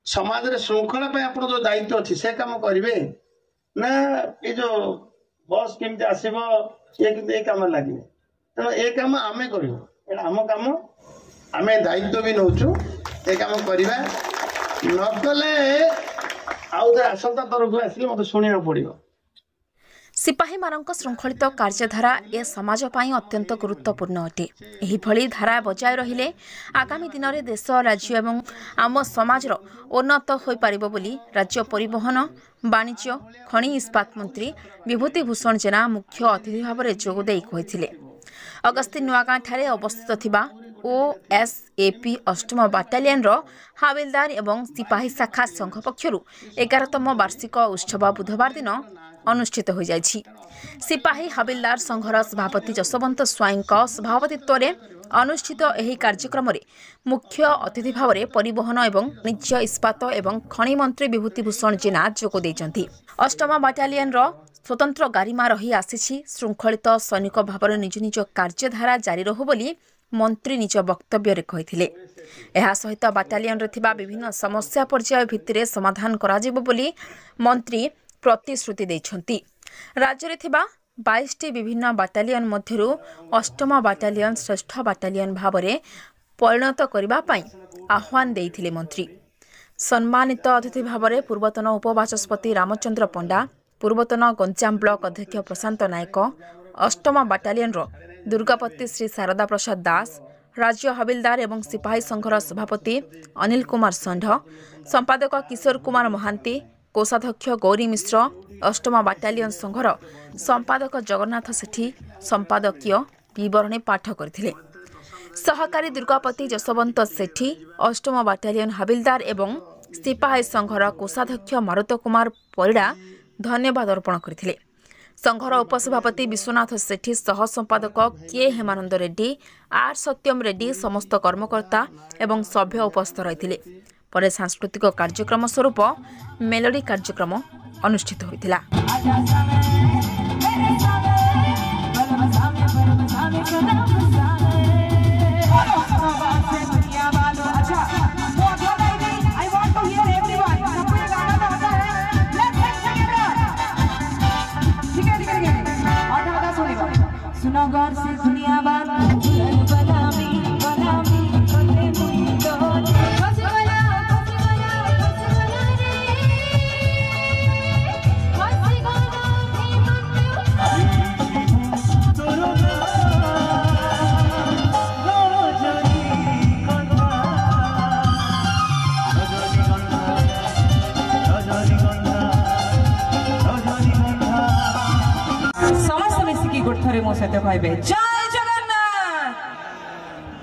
समाज रे श्रृंखला पे आपण जो दायित्व अछि से काम करिवे ना ए जो बस केमते आसीबो ये किंतु ए काम लागिवे तो ए काम आमे करिवो एटा हम काम आमे दायित्व भी नउछु ए काम करिवा न कले आउ जे आसंता तरफ आसिले मते सुनिया पड़िबो। सिपाही मानक श्रृंखलित कार्यधारा ए समाज पाई अत्यंत गुरुत्वपूर्ण अटे। एही भली धारा बजाय रहिले आगामी दिन में देश राज्य एवं आम समाज उन्नत हो पारिबो बोली राज्य परिवहन वाणिज्य खनि इस्पात मंत्री विभूति भूषण जेना मुख्य अतिथि भाव में जोगदे कहिथिले। अगस्ती नुआगाँ ठारे अवस्थित थिबा OSAP 8म बाटालियन हाविलदार एवं सिपाही शाखा संघ पक्षरु 11तम वार्षिक उत्सव बुधवार दिन अनुष्ठित हो जायछि। सिपाही हाविलदार संघर सभापति जसवंत स्वाई सभापतित्व में अनुष्ठित एही कार्यक्रम रे मुख्य अतिथि भाव में परिवहन एवं वाणिज्य इस्पात एवं खनि मंत्री विभूति भूषण जेना जोग देइछन्ति। 8मा बाटालियन स्वतंत्र गारिमा रही आसीछि। श्रृंखलित सैनिक भाव में निज निज कार्यधारा जारी रहु बोली मंत्री निज वक्तव्य रे कहिथिले। एहा सहित बाटालियन रे थिबा विभिन्न समस्या पर्याय भित्तिरे समाधान कराजिबो बोली मंत्री प्रतिश्रुति दैछन्ति। राज्य रे थिबा 22टी विभिन्न बाटालियन मध्यरु 8मा बाटालियन श्रेष्ठ बाटालियन भाव में परिणत करबा पई आह्वान देइथिले मंत्री। सम्मानित अतिथि भाव में पूर्वतन उपबाचस्पति रामचंद्र पंडा, पूर्वतन गंजाम ब्लॉक अध्यक्ष प्रशांत नायक, 8मा बाटालियन दुर्गापति श्री शारदा प्रसाद दास, राज्य हाविलदार एवं सिपाही संघर सभापति अनिल कुमार षंढ, संपादक किशोर कुमार महांती, कोषाध्यक्ष गौरी मिश्र, 8मा बाटालियन संघर संपादक जगन्नाथ सेठी संपादकीय विवरणी पाठ करथिले। सहकारी दुर्गापति जसवंत सेठी, 8मा बाटालियन हाविलदार एवं सिपाही संघर कोषाध्यक्ष मारुत कुमार परिड़ा धन्यवाद अर्पण करथिले। संघर उपसभापति विश्वनाथ सेठी, सह संपादक के हेमानंद रेड्डी, आर सत्यम रेड्डी समस्त कर्मकर्ता एवं सभ्य उपस्थित रहिथिले। परे सांस्कृतिक कार्यक्रम स्वरूप मेलोडी कार्यक्रम अनुष्ठित होइथिला। सुनगर से दुनिया बात बलामी बलामी कोते मुंडो हसबला हसबला हसबला रे हसगला भीमंतु तोरना रजनी गंधा रजनी गंधा रजनी गंधा रजनी गंधा समस्त मिसिकी गोठरे मो सहित कहबे जय जगन्नाथ।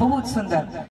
बहुत सुंदर।